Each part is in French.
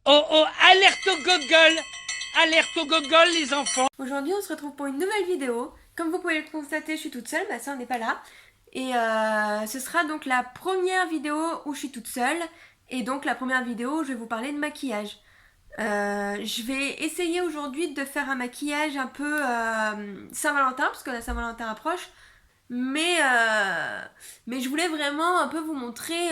Oh oh, alerte au gogol! Alerte au gogol, les enfants! Aujourd'hui, on se retrouve pour une nouvelle vidéo. Comme vous pouvez le constater, je suis toute seule, ma soeur n'est pas là. Et ce sera donc la première vidéo où je suis toute seule. Et donc la première vidéo où je vais vous parler de maquillage. Je vais essayer aujourd'hui de faire un maquillage un peu Saint-Valentin, parce que la Saint-Valentin approche. Mais je voulais vraiment un peu vous montrer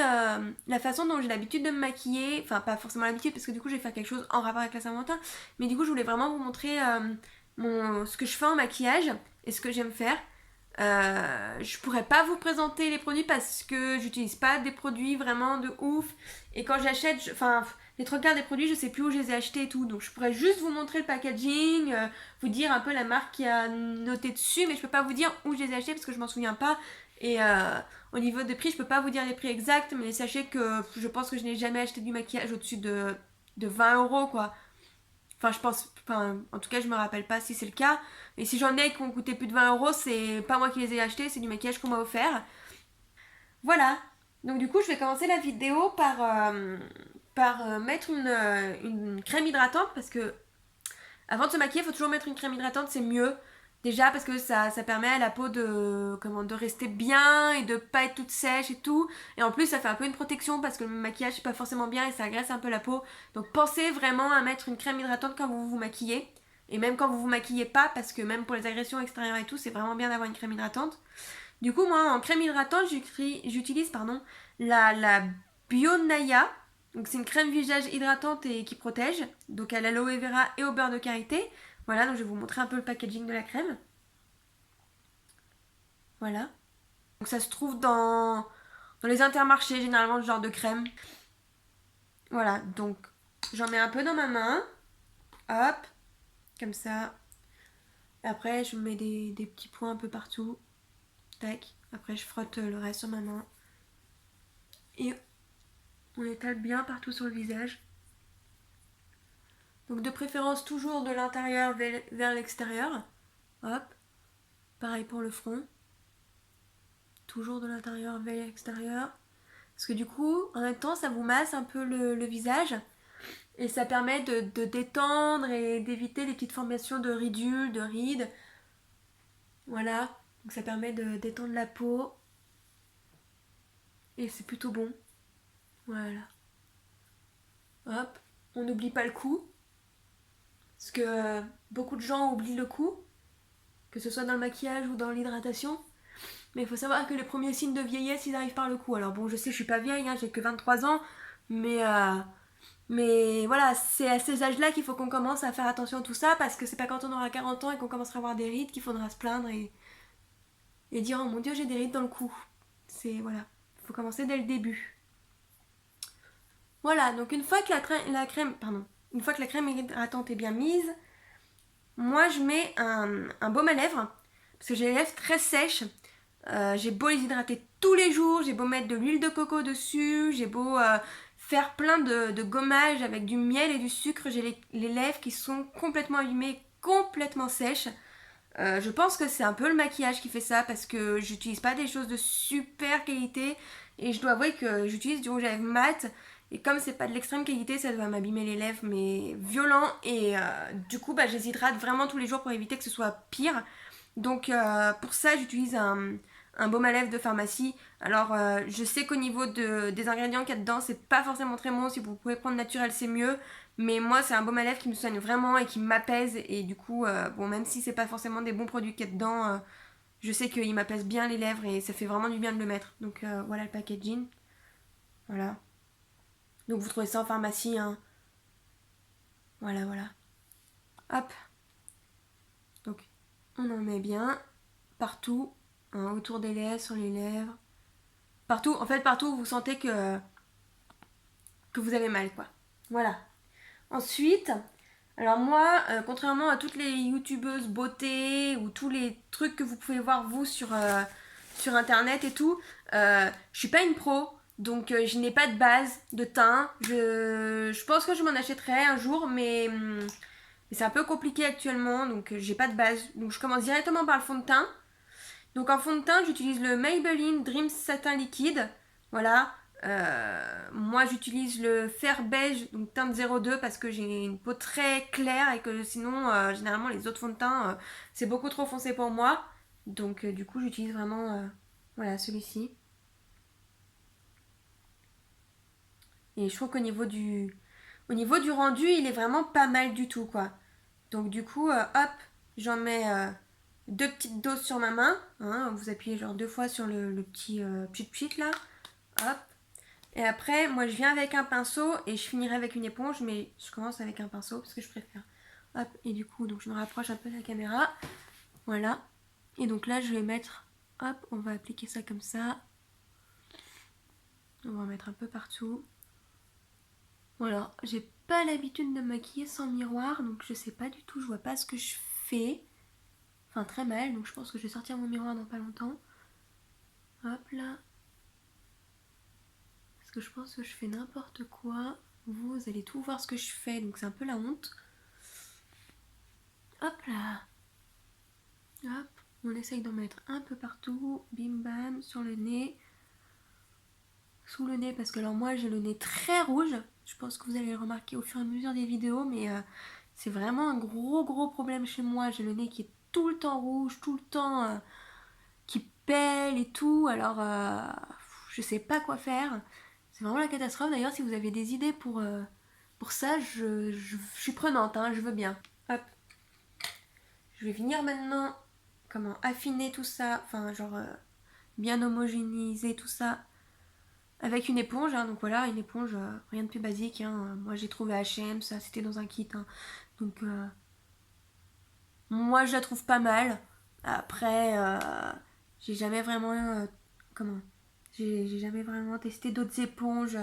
la façon dont j'ai l'habitude de me maquiller. Enfin, pas forcément l'habitude, parce que du coup, je vais faire quelque chose en rapport avec la Saint-Valentin. Mais du coup, je voulais vraiment vous montrer ce que je fais en maquillage et ce que j'aime faire. Je pourrais pas vous présenter les produits parce que j'utilise pas des produits vraiment de ouf. Et quand j'achète, enfin, les trois quarts des produits, je sais plus où je les ai achetés et tout. Donc je pourrais juste vous montrer le packaging, vous dire un peu la marque qui a noté dessus, mais je peux pas vous dire où je les ai achetés parce que je m'en souviens pas. Et au niveau des prix, je peux pas vous dire les prix exacts, mais sachez que je pense que je n'ai jamais acheté du maquillage au-dessus de 20 € quoi. Enfin, je pense, enfin, en tout cas, je me rappelle pas si c'est le cas. Et si j'en ai qui ont coûté plus de 20 €, c'est pas moi qui les ai achetés, c'est du maquillage qu'on m'a offert. Voilà. Donc, du coup, je vais commencer la vidéo par mettre une crème hydratante parce que avant de se maquiller, il faut toujours mettre une crème hydratante, c'est mieux. Déjà parce que ça permet à la peau de rester bien et de pas être toute sèche et tout. Et en plus, ça fait un peu une protection parce que le maquillage c'est pas forcément bien et ça agresse un peu la peau. Donc pensez vraiment à mettre une crème hydratante quand vous vous maquillez. Et même quand vous vous maquillez pas, parce que même pour les agressions extérieures et tout, c'est vraiment bien d'avoir une crème hydratante. Du coup, moi, en crème hydratante, j'utilise la Bionaya. Donc, c'est une crème visage hydratante et qui protège. Donc, à l'aloe vera et au beurre de karité. Voilà, donc je vais vous montrer un peu le packaging de la crème. Voilà. Donc, ça se trouve dans les intermarchés, généralement, ce genre de crème. Voilà, donc j'en mets un peu dans ma main. Hop, comme ça. Après, je mets des petits points un peu partout. Tac. Après, je frotte le reste sur ma main. Et on étale bien partout sur le visage. Donc de préférence toujours de l'intérieur vers l'extérieur. Hop. Pareil pour le front. Toujours de l'intérieur vers l'extérieur. Parce que du coup, en même temps, ça vous masse un peu le visage. Et ça permet de détendre et d'éviter les petites formations de ridules, de rides. Voilà. Donc ça permet de détendre la peau. Et c'est plutôt bon. Voilà. Hop. On n'oublie pas le cou. Parce que beaucoup de gens oublient le cou. Que ce soit dans le maquillage ou dans l'hydratation. Mais il faut savoir que les premiers signes de vieillesse, ils arrivent par le cou. Alors bon, je sais, je suis pas vieille, hein, j'ai que 23 ans, mais voilà, c'est à ces âges-là qu'il faut qu'on commence à faire attention à tout ça, parce que c'est pas quand on aura 40 ans et qu'on commencera à avoir des rides qu'il faudra se plaindre et dire oh mon dieu, j'ai des rides dans le cou. C'est voilà, il faut commencer dès le début. Voilà, donc une fois que une fois que la crème hydratante est bien mise, moi je mets un baume à lèvres, parce que j'ai les lèvres très sèches. J'ai beau les hydrater tous les jours, j'ai beau mettre de l'huile de coco dessus, j'ai beau faire plein de gommage avec du miel et du sucre, j'ai les lèvres qui sont complètement abîmées, complètement sèches. Je pense que c'est un peu le maquillage qui fait ça parce que j'utilise pas des choses de super qualité et je dois avouer que j'utilise du rouge à lèvres mat et comme c'est pas de l'extrême qualité, ça doit m'abîmer les lèvres mais violent et du coup je les hydrate vraiment tous les jours pour éviter que ce soit pire. Donc pour ça j'utilise un baume à lèvres de pharmacie. Alors je sais qu'au niveau des ingrédients qu'il y a dedans c'est pas forcément très bon, si vous pouvez prendre naturel c'est mieux. Mais moi, c'est un baume à lèvres qui me soigne vraiment et qui m'apaise. Et du coup, bon, même si c'est pas forcément des bons produits qu'il y a dedans, je sais qu'il m'apaise bien les lèvres et ça fait vraiment du bien de le mettre. Donc voilà le packaging. Voilà. Donc vous trouvez ça en pharmacie, hein. Voilà, voilà. Hop. Donc on en met bien partout, hein, autour des lèvres, sur les lèvres. Partout, en fait, partout où vous sentez que vous avez mal, quoi. Voilà. Ensuite, alors moi, contrairement à toutes les youtubeuses beauté ou tous les trucs que vous pouvez voir vous sur internet et tout, je suis pas une pro, donc je n'ai pas de base de teint. Je pense que je m'en achèterai un jour, mais c'est un peu compliqué actuellement, donc j'ai pas de base. Donc je commence directement par le fond de teint. Donc en fond de teint, j'utilise le Maybelline Dream Satin Liquide. Voilà. Moi j'utilise le fer beige, donc teinte 02 parce que j'ai une peau très claire et que sinon généralement les autres fonds de teint c'est beaucoup trop foncé pour moi. Donc du coup j'utilise vraiment voilà celui-ci. Et je trouve au niveau du rendu il est vraiment pas mal du tout quoi. Donc du coup hop j'en mets deux petites doses sur ma main. Hein, vous appuyez genre 2 fois sur le petit pchit là. Hop. Et après, moi je viens avec un pinceau et je finirai avec une éponge, mais je commence avec un pinceau parce que je préfère. Hop, et du coup, donc je me rapproche un peu de la caméra. Voilà. Et donc là, je vais mettre, hop, on va appliquer ça comme ça. On va en mettre un peu partout. Voilà, j'ai pas l'habitude de me maquiller sans miroir, donc je sais pas du tout, je vois pas ce que je fais. Enfin, très mal, donc je pense que je vais sortir mon miroir dans pas longtemps. Hop là. Parce que je pense que je fais n'importe quoi. Vous allez tout voir ce que je fais, donc c'est un peu la honte. Hop là. Hop, on essaye d'en mettre un peu partout. Bim bam, sur le nez. Sous le nez, parce que alors moi j'ai le nez très rouge. Je pense que vous allez le remarquer au fur et à mesure des vidéos, mais c'est vraiment un gros problème chez moi. J'ai le nez qui est tout le temps rouge, tout le temps qui pèle et tout. Alors je sais pas quoi faire. C'est vraiment la catastrophe. D'ailleurs, si vous avez des idées pour ça, je suis prenante, hein, je veux bien. Hop. Je vais venir maintenant comment affiner tout ça, enfin genre bien homogénéiser tout ça avec une éponge. Hein, donc voilà, une éponge, rien de plus basique. Hein. Moi j'ai trouvé H&M, ça c'était dans un kit. Hein. Donc moi je la trouve pas mal. Après, j'ai jamais vraiment comment j'ai jamais vraiment testé d'autres éponges.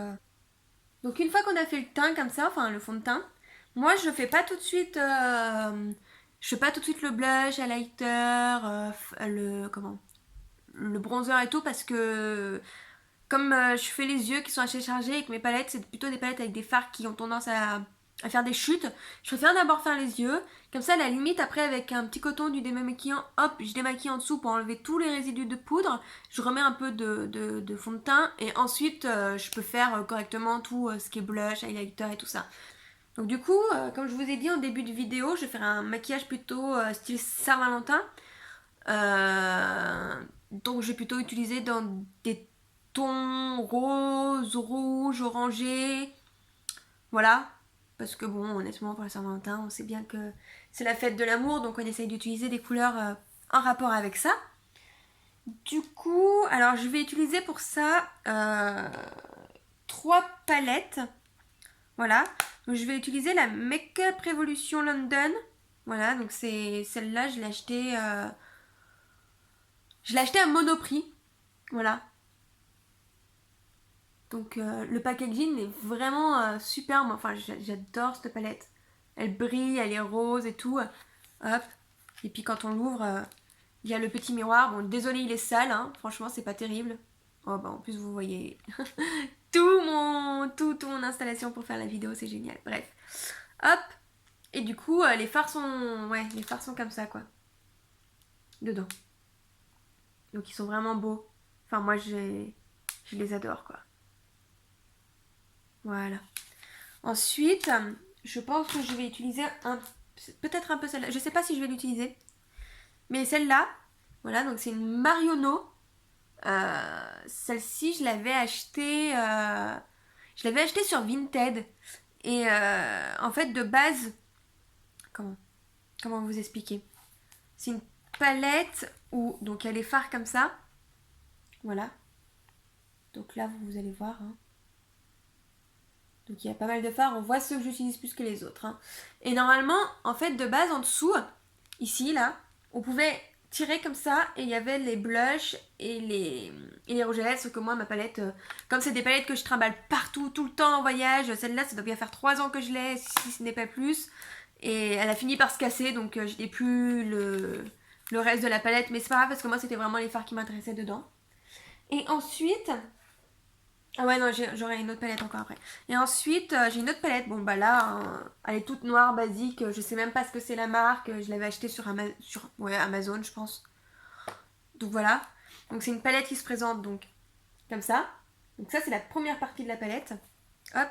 Donc une fois qu'on a fait le teint comme ça, enfin le fond de teint, moi je fais pas tout de suite je fais pas tout de suite le blush, highlighter, le bronzer et tout parce que comme je fais les yeux qui sont assez chargés et que mes palettes c'est plutôt des palettes avec des fards qui ont tendance à faire des chutes, je préfère d'abord faire les yeux, comme ça à la limite après avec un petit coton du démaquillant, hop je démaquille en dessous pour enlever tous les résidus de poudre, je remets un peu de fond de teint et ensuite je peux faire correctement tout ce qui est blush, highlighter et tout ça. Donc du coup, comme je vous ai dit en début de vidéo, je vais faire un maquillage plutôt style Saint-Valentin. Donc je vais plutôt utiliser dans des tons roses, rouges, orangés. Voilà. Parce que bon, honnêtement, pour la Saint-Valentin, on sait bien que c'est la fête de l'amour, donc on essaye d'utiliser des couleurs en rapport avec ça. Du coup, alors je vais utiliser pour ça 3 palettes. Voilà. Donc je vais utiliser la Makeup Revolution London. Voilà, donc c'est celle-là, je l'ai achetée à Monoprix. Voilà. Donc le packaging est vraiment superbe. Enfin, j'adore cette palette. Elle brille, elle est rose et tout. Hop. Et puis quand on l'ouvre, il y a le petit miroir. Bon, désolé, il est sale. Hein. Franchement, c'est pas terrible. Oh, bah en plus, vous voyez toute mon installation pour faire la vidéo. C'est génial. Bref. Hop. Et du coup, les fards sont... Ouais, les fards sont comme ça, quoi. Dedans. Donc ils sont vraiment beaux. Enfin, moi, je les adore, quoi. Voilà. Ensuite, je pense que je vais utiliser peut-être un peu celle-là. Je sais pas si je vais l'utiliser. Mais celle-là, voilà, donc c'est une Marionneau. Celle-ci, je l'avais achetée sur Vinted. Et en fait, de base, comment vous expliquer? C'est une palette où donc il y a les fards comme ça. Voilà. Donc là, vous allez voir. Hein. Donc il y a pas mal de fards. On voit ceux que j'utilise plus que les autres. Hein. Et normalement, en fait, de base, en dessous, ici, là, on pouvait tirer comme ça et il y avait les blushs et les rouges à lèvres. Sauf que moi, ma palette, comme c'est des palettes que je trimballe partout, tout le temps en voyage, celle-là, ça doit bien faire 3 ans que je l'ai, si ce n'est pas plus. Et elle a fini par se casser, donc je n'ai plus le reste de la palette. Mais c'est pas grave parce que moi, c'était vraiment les fards qui m'intéressaient dedans. Et ensuite... Ah ouais, non, j'aurai une autre palette encore après. Et ensuite, j'ai une autre palette. Bon, bah là, hein, elle est toute noire, basique. Je sais même pas ce que c'est la marque. Je l'avais achetée sur Amazon, je pense. Donc voilà. Donc c'est une palette qui se présente donc comme ça. Donc ça, c'est la première partie de la palette. Hop.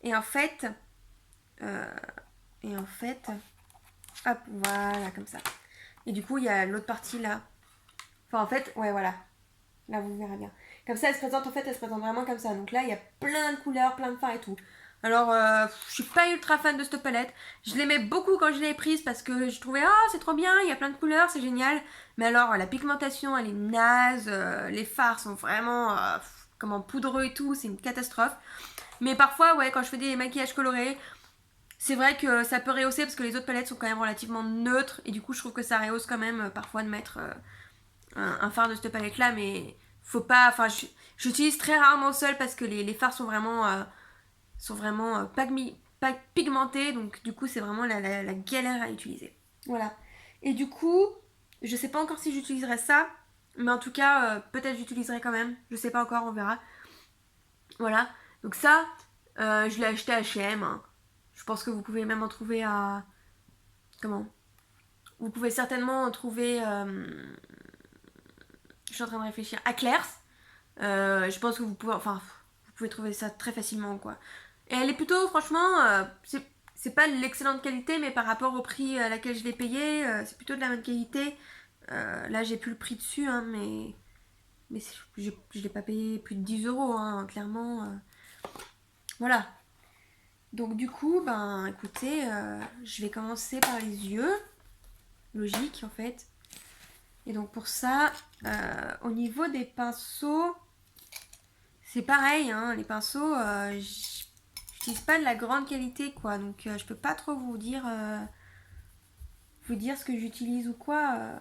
Et en fait, hop, voilà, comme ça. Et du coup, il y a l'autre partie là. Enfin, en fait, ouais, voilà. Là, vous verrez bien. Comme ça, elle se présente, en fait, elle se présente vraiment comme ça. Donc là, il y a plein de couleurs, plein de fards et tout. Alors, je suis pas ultra fan de cette palette. Je l'aimais beaucoup quand je l'ai prise parce que je trouvais, ah, c'est trop bien, il y a plein de couleurs, c'est génial. Mais alors, la pigmentation, elle est naze. Les fards sont vraiment, comment, poudreux et tout, c'est une catastrophe. Mais parfois, ouais, quand je fais des maquillages colorés, c'est vrai que ça peut rehausser parce que les autres palettes sont quand même relativement neutres. Et du coup, je trouve que ça rehausse quand même parfois de mettre un fard de cette palette là. Mais faut pas. Enfin, j'utilise très rarement seul parce que les fards sont vraiment pas pigmentés. Donc, du coup, c'est vraiment la galère à utiliser. Voilà. Et du coup, je sais pas encore si j'utiliserai ça. Mais en tout cas, peut-être j'utiliserai quand même. Je sais pas encore, on verra. Voilà. Donc, ça, je l'ai acheté à HM. Hein. Je pense que vous pouvez même en trouver à. Comment? Vous pouvez certainement en trouver. Je suis en train de réfléchir. À Claire's. Je pense que vous pouvez. Enfin, vous pouvez trouver ça très facilement, quoi. Et elle est plutôt, franchement. C'est pas l'excellente qualité, mais par rapport au prix à laquelle je l'ai payé, c'est plutôt de la bonne qualité. Là, j'ai plus le prix dessus, hein, mais je l'ai pas payé plus de 10 euros, hein, clairement. Voilà. Donc du coup, ben écoutez, je vais commencer par les yeux. Logique en fait. Et donc pour ça, au niveau des pinceaux, c'est pareil, hein, les pinceaux, j'utilise pas de la grande qualité quoi. Donc je peux pas trop vous dire ce que j'utilise ou quoi.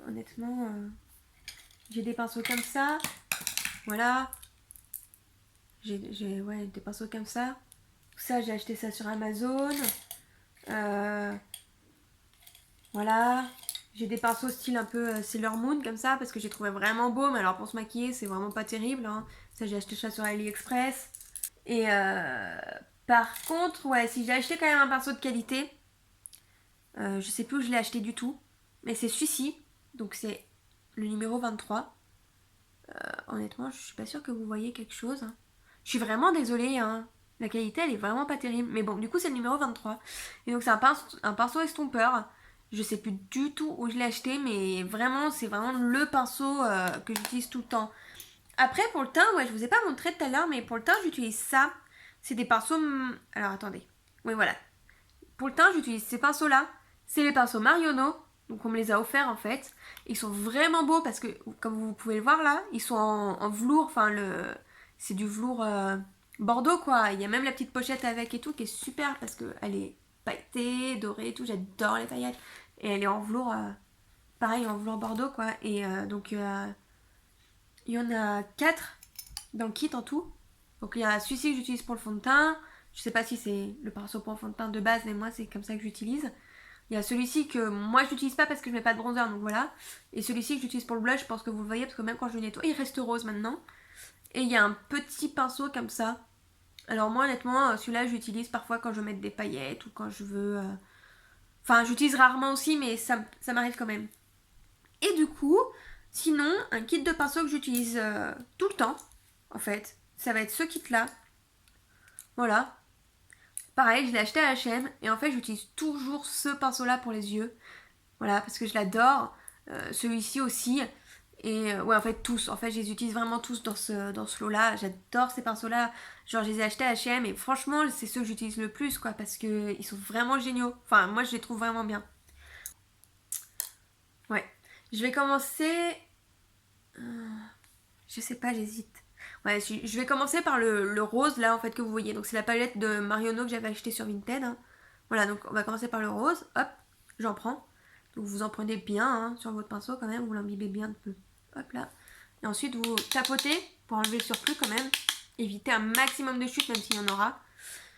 Honnêtement, j'ai des pinceaux comme ça. Voilà. J'ai ouais, des pinceaux comme ça. Ça, j'ai acheté ça sur Amazon. Voilà. J'ai des pinceaux style un peu Sailor Moon comme ça parce que j'ai trouvé vraiment beau. Mais alors pour se maquiller, c'est vraiment pas terrible. Hein. Ça, j'ai acheté ça sur AliExpress. Et par contre, ouais, si j'ai acheté quand même un pinceau de qualité, je sais plus où je l'ai acheté du tout. Mais c'est celui-ci. Donc c'est le numéro 23. Honnêtement, je suis pas sûre que vous voyez quelque chose. Hein. Je suis vraiment désolée. Hein. La qualité, elle est vraiment pas terrible. Mais bon, du coup, c'est le numéro 23. Et donc, c'est un pinceau estompeur. Je sais plus du tout où je l'ai acheté, mais vraiment, c'est vraiment le pinceau que j'utilise tout le temps. Après, pour le teint, ouais, je vous ai pas montré tout à l'heure, mais pour le teint, j'utilise ça. C'est des pinceaux. Alors, attendez. Oui, voilà. Pour le teint, j'utilise ces pinceaux-là. C'est les pinceaux Marionneau. Donc, on me les a offerts en fait. Ils sont vraiment beaux parce que, comme vous pouvez le voir là, ils sont en velours. Enfin, c'est du velours bordeaux quoi. Il y a même la petite pochette avec et tout qui est super parce qu'elle est pailletée, dorée et tout. J'adore les paillettes. Et elle est en velours, pareil, en velours bordeaux quoi. Et donc, il y en a 4 dans le kit en tout. Donc, il y a celui-ci que j'utilise pour le fond de teint. Je sais pas si c'est le pinceau pour fond de teint de base, mais moi c'est comme ça que j'utilise. Il y a celui-ci que moi je n'utilise pas parce que je mets pas de bronzer, donc voilà. Et celui-ci que j'utilise pour le blush, je pense que vous le voyez parce que même quand je le nettoie, il reste rose maintenant. Et il y a un petit pinceau comme ça. Alors moi honnêtement, celui-là j'utilise parfois quand je veux mettre des paillettes ou quand je veux... Enfin j'utilise rarement aussi, mais ça m'arrive quand même. Et du coup, sinon, un kit de pinceaux que j'utilise tout le temps, en fait, ça va être ce kit-là. Voilà. Pareil, je l'ai acheté à H&M et en fait j'utilise toujours ce pinceau là pour les yeux. Voilà, parce que je l'adore. Celui-ci aussi. Et ouais, en fait tous. En fait je les utilise vraiment tous dans ce lot là. J'adore ces pinceaux là. Genre je les ai achetés à H&M et franchement c'est ceux que j'utilise le plus quoi. Parce qu'ils sont vraiment géniaux. Enfin moi je les trouve vraiment bien. Ouais. Je vais commencer... Je sais pas, j'hésite. Ouais, je vais commencer par le rose là en fait que vous voyez. Donc c'est la palette de Marionneau que j'avais acheté sur Vinted. Hein. Voilà, donc on va commencer par le rose. Hop, j'en prends. Donc vous en prenez bien hein, sur votre pinceau quand même. Vous l'imbibez bien un peu. Hop là. Et ensuite vous tapotez pour enlever le surplus quand même. Évitez un maximum de chutes même s'il y en aura.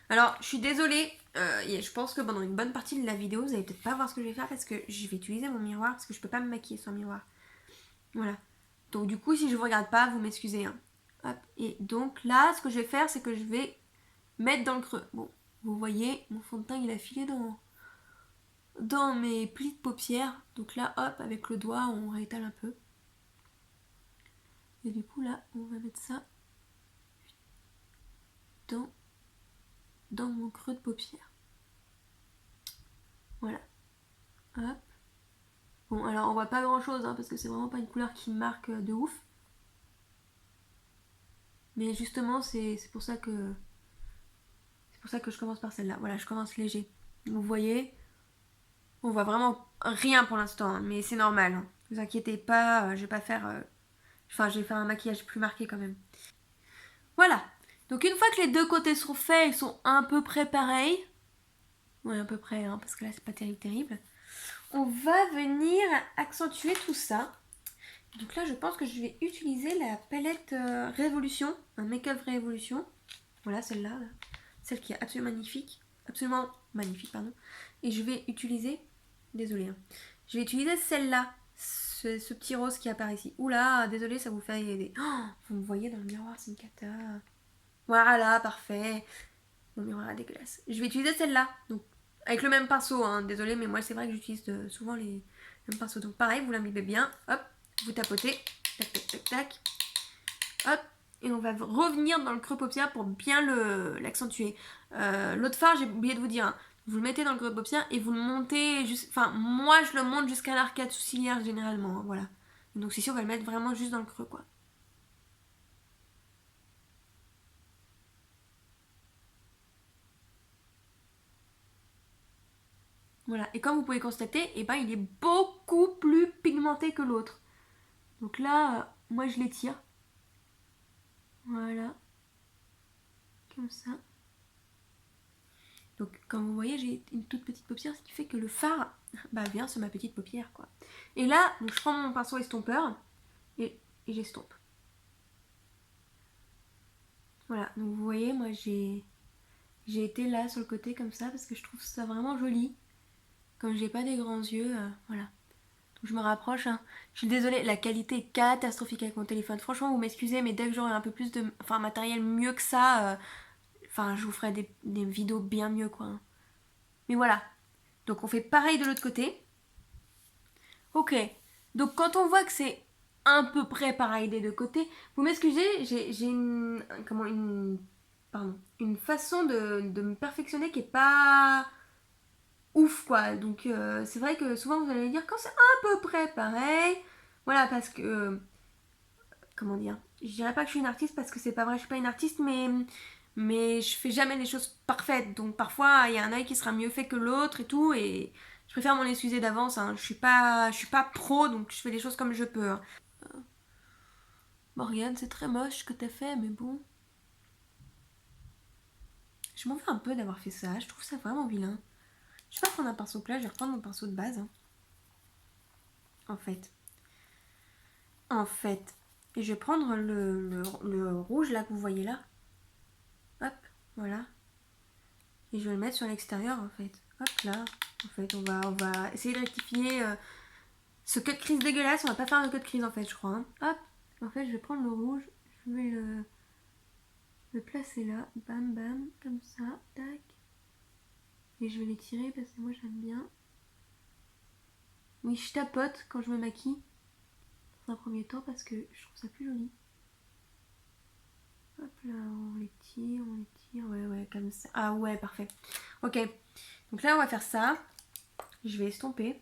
Alors je suis désolée. Je pense que pendant une bonne partie de la vidéo vous allez peut-être pas voir ce que je vais faire parce que je vais utiliser mon miroir parce que je peux pas me maquiller sans miroir. Voilà. Donc du coup si je vous regarde pas vous m'excusez hein. Hop. Et donc là ce que je vais faire c'est que je vais mettre dans le creux. Bon vous voyez mon fond de teint il a filé dans mes plis de paupières. Donc là hop avec le doigt on réétale un peu. Et du coup là on va mettre ça dans mon creux de paupière. Voilà. Hop. Bon, alors on voit pas grand chose, hein, parce que c'est vraiment pas une couleur qui marque de ouf. Mais justement, c'est pour ça que je commence par celle-là. Voilà, je commence léger. Vous voyez, on voit vraiment rien pour l'instant, hein, mais c'est normal. Hein. Ne vous inquiétez pas, je vais pas faire... Enfin, je vais faire un maquillage plus marqué quand même. Voilà. Donc une fois que les deux côtés sont faits, ils sont à peu près pareils. Ouais, à peu près, hein, parce que là, c'est pas terrible. On va venir accentuer tout ça. Donc là, je pense que je vais utiliser la palette Révolution, un Make-up Révolution. Voilà, celle-là, là. Celle qui est absolument magnifique, pardon. Et je vais utiliser, désolée, hein. Je vais utiliser celle-là, ce petit rose qui apparaît ici. Oula, désolée, ça vous fait des... Oh, vous me voyez dans le miroir, c'est une cata. Voilà, parfait. Mon miroir est dégueulasse. Je vais utiliser celle-là, donc avec le même pinceau, hein. Désolée, mais moi c'est vrai que j'utilise souvent les mêmes pinceaux. Donc pareil, vous l'imbibez bien, hop, vous tapotez, tac, tac, tac, tac, hop. Et on va revenir dans le creux paupière pour bien l'accentuer. L'autre fard, j'ai oublié de vous dire, hein, vous le mettez dans le creux paupière et vous le montez, enfin moi je le monte jusqu'à l'arcade sourcilière généralement, hein, voilà. Donc ici on va le mettre vraiment juste dans le creux, quoi. Voilà, et comme vous pouvez constater, eh ben, il est beaucoup plus pigmenté que l'autre. Donc là, moi je l'étire. Voilà. Comme ça. Donc comme vous voyez, j'ai une toute petite paupière, ce qui fait que le fard vient sur ma petite paupière, quoi. Et là, donc, je prends mon pinceau estompeur et j'estompe. Voilà, donc vous voyez, moi j'ai été là sur le côté comme ça parce que je trouve ça vraiment joli. Comme j'ai pas des grands yeux, voilà. Donc je me rapproche, hein. Je suis désolée, la qualité est catastrophique avec mon téléphone. Franchement, vous m'excusez, mais dès que j'aurai un peu plus de matériel mieux que ça, je vous ferai des vidéos bien mieux, quoi. Hein. Mais voilà. Donc on fait pareil de l'autre côté. Ok. Donc quand on voit que c'est à peu près pareil des deux côtés, vous m'excusez, j'ai une façon de me perfectionner qui est pas ouf, quoi. Donc c'est vrai que souvent vous allez dire quand c'est à peu près pareil, voilà, parce que comment dire, je dirais pas que je suis une artiste parce que c'est pas vrai, je suis pas une artiste, mais je fais jamais des choses parfaites, donc parfois il y a un œil qui sera mieux fait que l'autre et tout, et je préfère m'en excuser d'avance, hein. Je suis pas pro, donc je fais les choses comme je peux, hein. Morgane, c'est très moche ce que t'as fait, mais bon, je m'en veux un peu d'avoir fait ça, je trouve ça vraiment vilain. Je vais pas prendre un pinceau plat, je vais reprendre mon pinceau de base, hein. En fait, et je vais prendre le rouge là que vous voyez là, hop, voilà. Et je vais le mettre sur l'extérieur, en fait. Hop là. En fait, on va essayer de rectifier ce cut crease dégueulasse. On va pas faire de cut crease, en fait, je crois. Hein. Hop. En fait, je vais prendre le rouge. Je vais le placer là. Bam, bam. Comme ça. Tac. Et je vais l'étirer parce que moi, j'aime bien. Oui, je tapote quand je me maquille. Dans un premier temps parce que je trouve ça plus joli. Hop là, on l'étire. Ouais, comme ça. Ah ouais, parfait. Ok. Donc là, on va faire ça. Je vais estomper.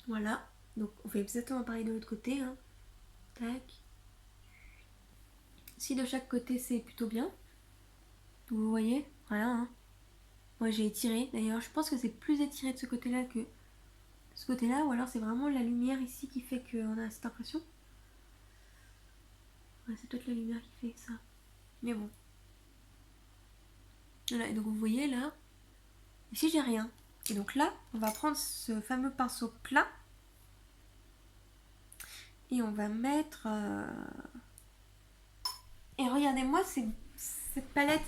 Voilà. Donc on fait exactement pareil de l'autre côté. Hein. Tac. Si de chaque côté c'est plutôt bien. Vous voyez. Voilà. Hein. Moi j'ai étiré. D'ailleurs, je pense que c'est plus étiré de ce côté-là que de ce côté-là. Ou alors c'est vraiment la lumière ici qui fait qu'on a cette impression. Ouais, c'est peut-être la lumière qui fait ça. Mais bon. Voilà. Et donc vous voyez là. Ici j'ai rien. Et donc là, on va prendre ce fameux pinceau plat. Et on va mettre... Et regardez-moi cette palette.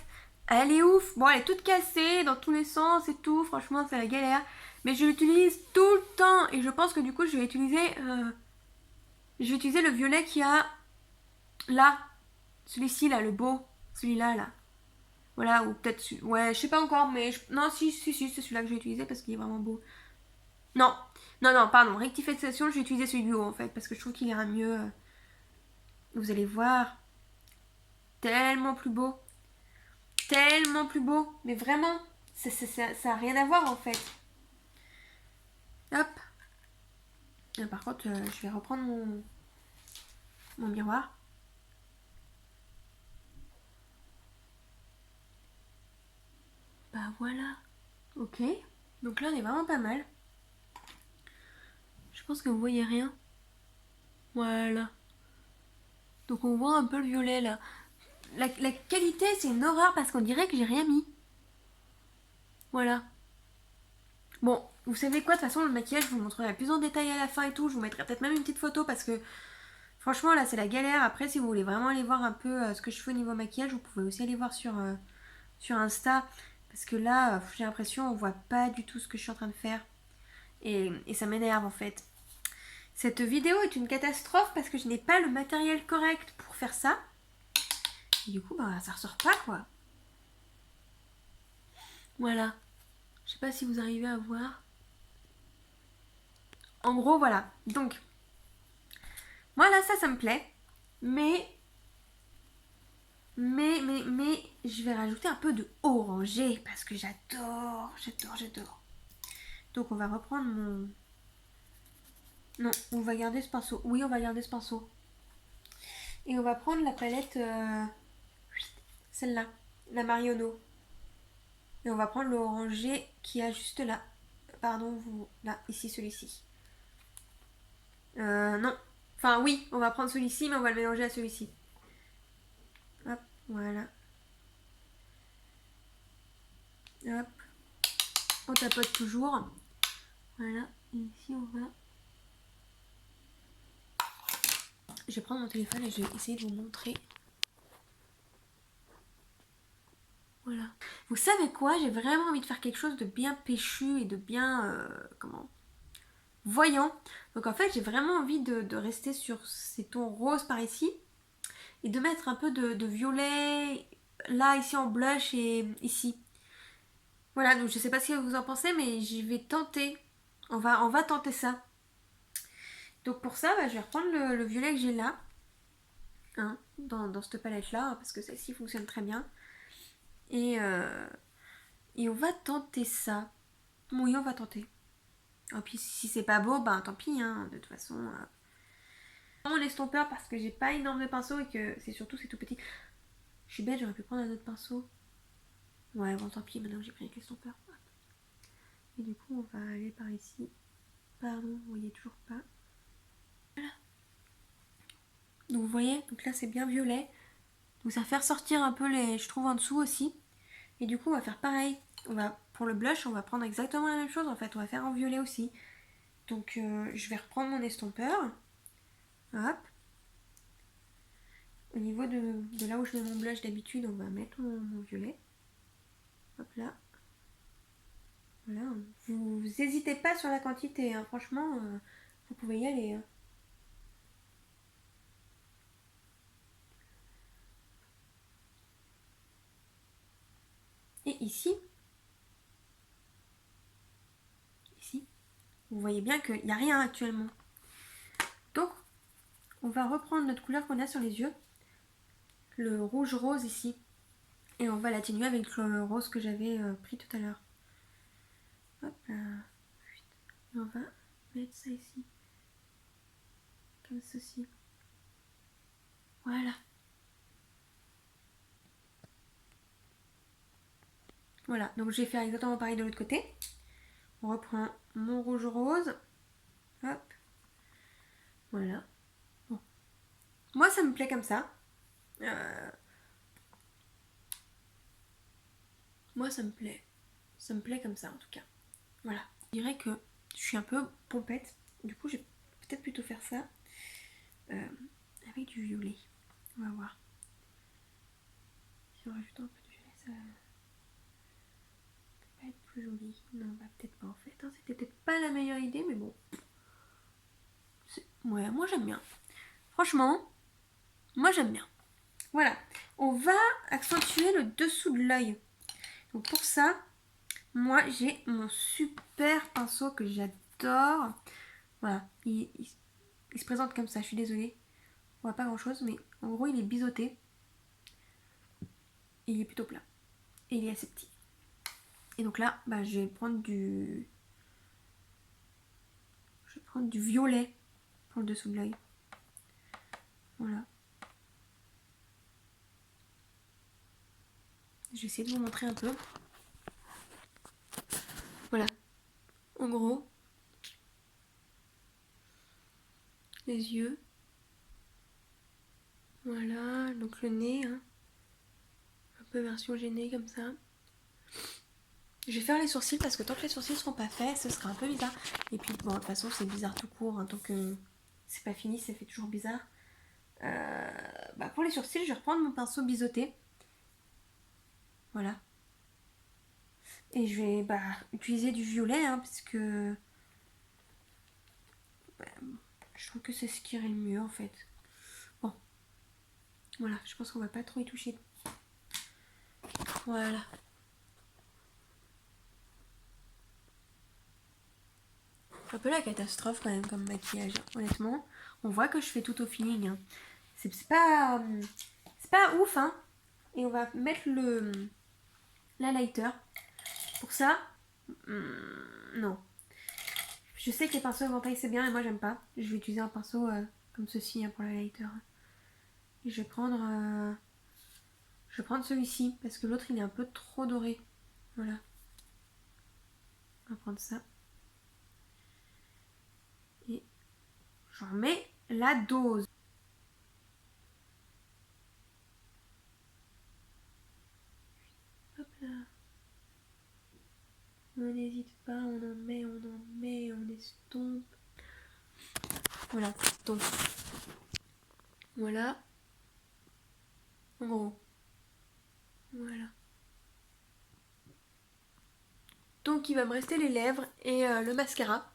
Elle est ouf. Bon, elle est toute cassée dans tous les sens et tout. Franchement, c'est la galère. Mais je l'utilise tout le temps. Et je pense que du coup, je vais utiliser le violet qu'il y a là. Celui-ci, là, le beau. Celui-là, là. Voilà, ou peut-être... Ouais, je sais pas encore, mais... Non, si, c'est celui-là que je vais utiliser parce qu'il est vraiment beau. Non, pardon. Rectification, je vais utiliser celui du haut, en fait. Parce que je trouve qu'il ira mieux... vous allez voir, tellement plus beau. Tellement plus beau. Mais vraiment, ça a rien à voir en fait. Hop. Et par contre, je vais reprendre mon miroir. Bah voilà. Ok. Donc là, on est vraiment pas mal. Je pense que vous voyez rien. Voilà. Donc on voit un peu le violet là. La qualité, c'est une horreur parce qu'on dirait que j'ai rien mis. Voilà. Bon, vous savez quoi, de toute façon, le maquillage, je vous montrerai plus en détail à la fin et tout. Je vous mettrai peut-être même une petite photo parce que franchement, là, c'est la galère. Après, si vous voulez vraiment aller voir un peu ce que je fais au niveau maquillage, vous pouvez aussi aller voir sur Insta. Parce que là, j'ai l'impression on voit pas du tout ce que je suis en train de faire. Et ça m'énerve en fait. Cette vidéo est une catastrophe parce que je n'ai pas le matériel correct pour faire ça. Et du coup, bah, ça ressort pas quoi. Voilà. Je sais pas si vous arrivez à voir. En gros, voilà. Donc, moi là, ça me plaît. Mais, je vais rajouter un peu de orangé parce que j'adore. Donc, on va reprendre mon... Non, on va garder ce pinceau. Oui, on va garder ce pinceau. Et on va prendre la palette, celle-là, la Marionneau. Et on va prendre l'orangé qui a juste là. Pardon, là, ici, celui-ci. Non. Enfin, oui, on va prendre celui-ci, mais on va le mélanger à celui-ci. Hop, voilà. Hop. On tapote toujours. Voilà. Et ici, on va... Je vais prendre mon téléphone et je vais essayer de vous montrer. Voilà. Vous savez quoi? J'ai vraiment envie de faire quelque chose de bien péchu et de bien... comment? Voyant. Donc en fait, j'ai vraiment envie de rester sur ces tons roses par ici. Et de mettre un peu de violet là, ici en blush et ici. Voilà, donc je sais pas ce que vous en pensez, mais j'y vais tenter. On va tenter ça. Donc pour ça, bah, je vais reprendre le violet que j'ai là. Hein, dans cette palette là, parce que celle-ci fonctionne très bien. Et on va tenter ça. Oui, on va tenter. Et puis si c'est pas beau, bah tant pis, hein, de toute façon. Mon estompeur parce que j'ai pas énorme de pinceau et que c'est tout petit. Je suis bête, j'aurais pu prendre un autre pinceau. Ouais, bon tant pis, maintenant que j'ai pris avec l'estompeur. Et du coup, on va aller par ici. Pardon, vous voyez toujours pas. Voilà. Donc vous voyez, donc là c'est bien violet. Donc ça va faire sortir un peu les, je trouve, en dessous aussi. Et du coup, on va faire pareil. Pour le blush, on va prendre exactement la même chose en fait. On va faire en violet aussi. Donc je vais reprendre mon estompeur. Hop. Au niveau de là où je mets mon blush d'habitude, on va mettre mon violet. Hop là. Voilà. Vous n'hésitez pas sur la quantité, hein. Franchement, vous pouvez y aller. Hein. Et ici, vous voyez bien qu'il n'y a rien actuellement. Donc, on va reprendre notre couleur qu'on a sur les yeux, le rouge rose ici, et on va l'atténuer avec le rose que j'avais pris tout à l'heure. Hop là. Et on va mettre ça ici, comme ceci. Voilà. Voilà, donc je vais faire exactement pareil de l'autre côté. On reprend mon rouge rose. Hop. Voilà. Bon. Moi, ça me plaît comme ça. Moi, ça me plaît. Ça me plaît comme ça, en tout cas. Voilà. Je dirais que je suis un peu pompette. Du coup, je vais peut-être plutôt faire ça avec du violet. On va voir. Si on rajoute un peu de violet, ça va être plus joli. Non, bah peut-être pas en fait. Hein. C'était peut-être pas la meilleure idée, mais bon. Ouais, moi j'aime bien. Franchement, moi j'aime bien. Voilà. On va accentuer le dessous de l'œil. Donc pour ça, moi j'ai mon super pinceau que j'adore. Voilà. Il se présente comme ça, je suis désolée. On voit pas grand chose, mais en gros il est biseauté. Et il est plutôt plat. Et il est assez petit. Et donc là, bah, je vais prendre du violet pour le dessous de l'œil. Voilà. Je vais essayer de vous montrer un peu. Voilà. En gros, les yeux. Voilà, donc le nez, hein. Un peu version gênée comme ça. Je vais faire les sourcils parce que tant que les sourcils ne seront pas faits, ce sera un peu bizarre. Et puis bon, de toute façon c'est bizarre tout court, hein, tant que c'est pas fini, ça fait toujours bizarre. Bah pour les sourcils, je vais reprendre mon pinceau biseauté. Voilà. Et je vais utiliser du violet, hein, parce que je trouve que c'est ce qui irait le mieux en fait. Bon, voilà, je pense qu'on va pas trop y toucher. Voilà. Un peu la catastrophe quand même comme maquillage, honnêtement. On voit que je fais tout au feeling, hein. C'est pas ouf, hein. Et on va mettre l'highlighter. Pour ça, non. Je sais que les pinceaux éventail c'est bien et moi j'aime pas. Je vais utiliser un pinceau comme ceci, hein, pour l'highlighter. Et je vais prendre celui-ci parce que l'autre il est un peu trop doré. Voilà. On va prendre ça. Et j'en mets la dose. Hop là. On n'hésite pas, on en met, on estompe. Voilà, donc voilà. En gros. Voilà. Donc il va me rester les lèvres et le mascara.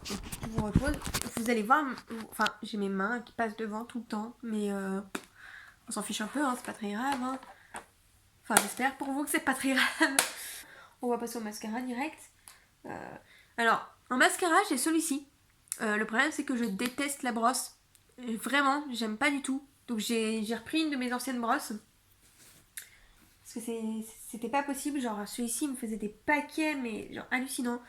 Je vous repose. Vous allez voir, enfin j'ai mes mains qui passent devant tout le temps, mais on s'en fiche un peu, hein, c'est pas très grave. Hein. Enfin j'espère pour vous que c'est pas très grave. On va passer au mascara direct. Alors en mascara j'ai celui-ci. Le problème c'est que je déteste la brosse. Vraiment, j'aime pas du tout. Donc j'ai repris une de mes anciennes brosses. Parce que c'était pas possible, genre celui-ci me faisait des paquets mais genre hallucinant.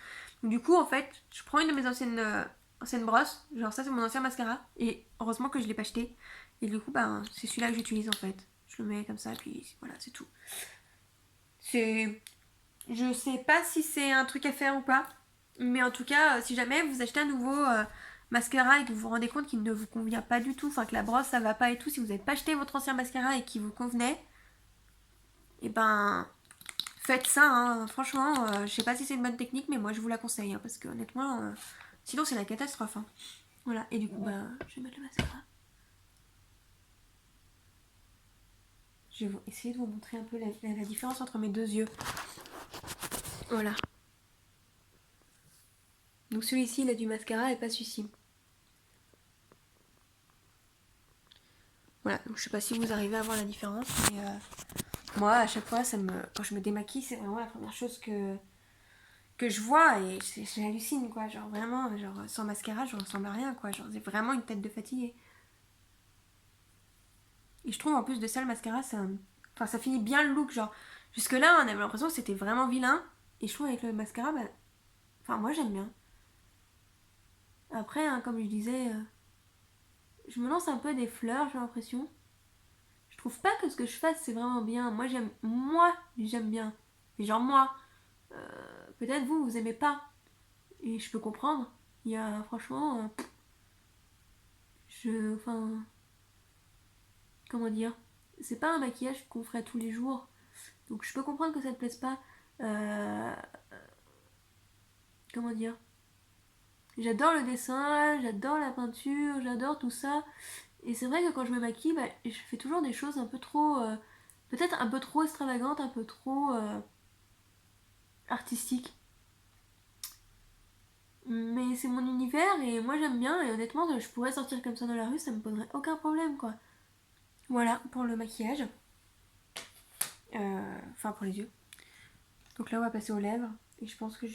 Du coup en fait je prends une de mes anciennes brosses, genre ça c'est mon ancien mascara et heureusement que je l'ai pas acheté. Et du coup c'est celui-là que j'utilise en fait. Je le mets comme ça puis voilà c'est tout. Je sais pas si c'est un truc à faire ou pas, mais en tout cas si jamais vous achetez un nouveau mascara et que vous vous rendez compte qu'il ne vous convient pas du tout, enfin que la brosse ça va pas et tout, si vous n'avez pas acheté votre ancien mascara et qu'il vous convenait, et faites ça, hein. Franchement, je sais pas si c'est une bonne technique, mais moi je vous la conseille, hein, parce que honnêtement, sinon c'est la catastrophe. Hein. Voilà, et du coup, je vais mettre le mascara. Je vais essayer de vous montrer un peu la différence entre mes deux yeux. Voilà. Donc celui-ci, il a du mascara et pas celui-ci. Voilà, donc je sais pas si vous arrivez à voir la différence, mais moi, à chaque fois, quand je me démaquille, c'est vraiment la première chose que je vois et j'hallucine, quoi. Genre vraiment, genre sans mascara, je ressemble à rien, quoi. Genre c'est vraiment une tête de fatiguée. Et je trouve en plus de ça, le mascara, ça finit bien le look. Genre, jusque-là, on avait l'impression que c'était vraiment vilain. Et je trouve avec le mascara, moi j'aime bien. Après, hein, comme je disais, je me lance un peu des fleurs, j'ai l'impression. Je trouve pas que ce que je fasse, c'est vraiment bien. Moi, j'aime bien. Mais genre, moi, peut-être vous aimez pas. Et je peux comprendre. Il y a, franchement, comment dire, c'est pas un maquillage qu'on ferait tous les jours. Donc je peux comprendre que ça te plaise pas. Comment dire, j'adore le dessin, j'adore la peinture, j'adore tout ça. Et c'est vrai que quand je me maquille, je fais toujours des choses un peu trop... peut-être un peu trop extravagantes, un peu trop artistiques. Mais c'est mon univers et moi j'aime bien. Et honnêtement, je pourrais sortir comme ça dans la rue, ça me poserait aucun problème, quoi. Voilà pour le maquillage. Enfin pour les yeux. Donc là on va passer aux lèvres. Et je pense que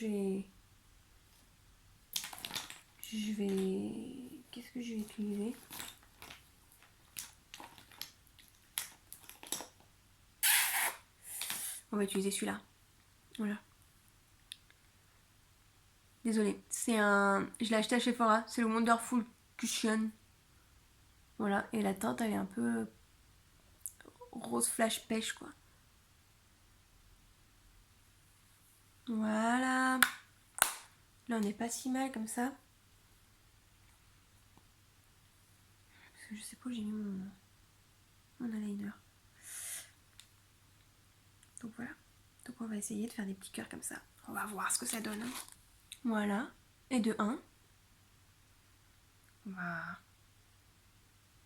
qu'est-ce que je vais utiliser? On va utiliser celui-là. Voilà. Désolée. C'est un... Je l'ai acheté à Sephora. C'est le Wonderful Cushion. Voilà. Et la teinte, elle est un peu rose flash pêche, quoi. Voilà. Là, on n'est pas si mal comme ça. Parce que je sais pas où j'ai mis mon eyeliner. Donc voilà. Donc on va essayer de faire des petits cœurs comme ça. On va voir ce que ça donne. Voilà. Et de 1.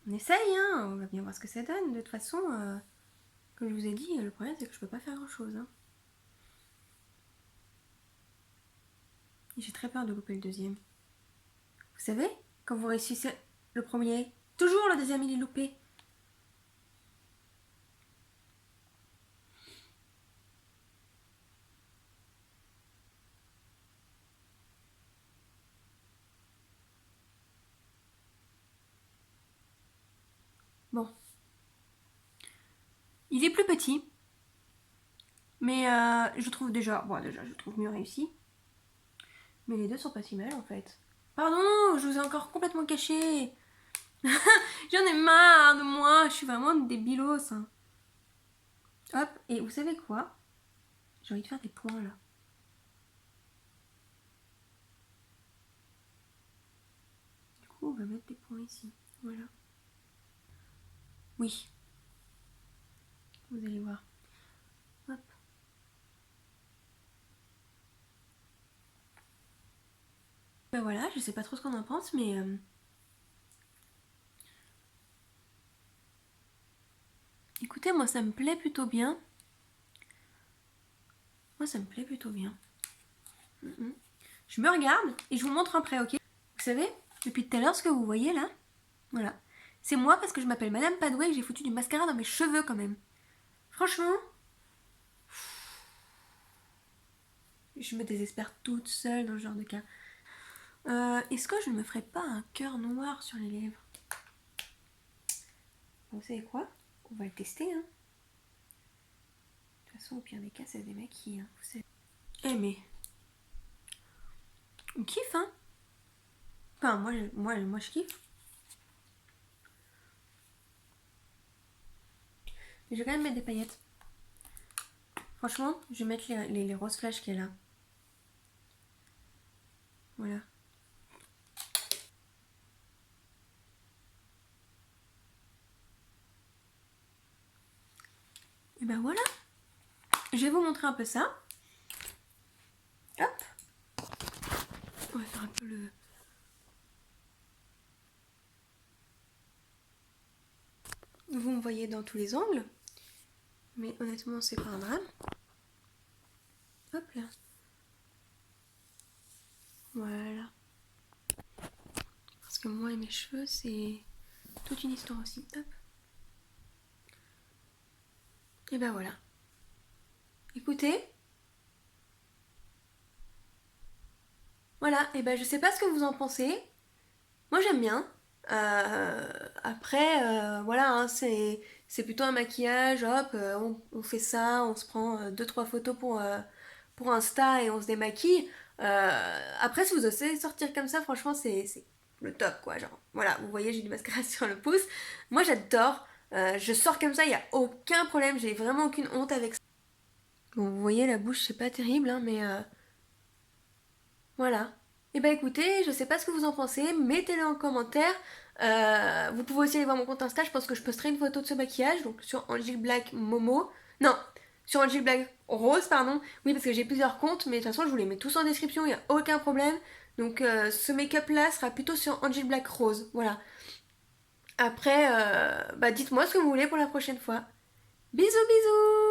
On essaye, hein. On va bien voir ce que ça donne. De toute façon, comme je vous ai dit, le problème c'est que je peux pas faire grand chose. Hein. Et j'ai très peur de louper le deuxième. Vous savez, quand vous réussissez le premier, toujours le deuxième il est loupé. Bon. Il est plus petit. Mais je trouve déjà... Bon, déjà, je trouve mieux réussi. Mais les deux sont pas si mal, en fait. Pardon, je vous ai encore complètement caché. J'en ai marre de moi. Je suis vraiment débilos. Hein. Hop, et vous savez quoi? J'ai envie de faire des points, là. Du coup, on va mettre des points ici. Voilà. Oui. Vous allez voir. Hop. Ben voilà, je sais pas trop ce qu'on en pense, mais... Écoutez, moi ça me plaît plutôt bien. Moi ça me plaît plutôt bien. Je me regarde et je vous montre après, ok? Vous savez, depuis tout à l'heure, ce que vous voyez là, voilà. C'est moi parce que je m'appelle Madame Padoué et que j'ai foutu du mascara dans mes cheveux quand même. Franchement, je me désespère toute seule dans ce genre de cas. Est-ce que je ne me ferais pas un cœur noir sur les lèvres? Vous savez quoi? On va le tester, hein. De toute façon, au pire des cas, ça se démaquille, hein. Vous savez. Eh mais... On kiffe, hein. Enfin, moi je kiffe. Mais je vais quand même mettre des paillettes. Franchement, je vais mettre les roses flash qu'il y a là. Voilà. Et ben voilà. Je vais vous montrer un peu ça. Hop. On va faire un peu le... Vous me voyez dans tous les angles. Mais honnêtement, c'est pas un drame. Hop là. Voilà. Parce que moi et mes cheveux, c'est toute une histoire aussi. Hop. Et ben voilà. Écoutez. Voilà. Et ben je sais pas ce que vous en pensez. Moi j'aime bien. Après, voilà, hein, c'est plutôt un maquillage. Hop, on fait ça, on se prend 2-3 photos pour Insta et on se démaquille. Après, si vous osez sortir comme ça, franchement, c'est le top, quoi. Genre, voilà, vous voyez, j'ai du mascara sur le pouce. Moi, j'adore. Je sors comme ça, il n'y a aucun problème. J'ai vraiment aucune honte avec ça. Bon, vous voyez, la bouche, c'est pas terrible, hein, mais voilà. Et bah écoutez, je sais pas ce que vous en pensez, mettez-le en commentaire. Vous pouvez aussi aller voir mon compte Insta, je pense que je posterai une photo de ce maquillage, donc sur Angelique Black Momo. Non, sur Angelique Black Rose, pardon. Oui, parce que j'ai plusieurs comptes, mais de toute façon, je vous les mets tous en description, il n'y a aucun problème. Donc ce make-up là sera plutôt sur Angelique Black Rose, voilà. Après, bah dites-moi ce que vous voulez pour la prochaine fois. Bisous bisous!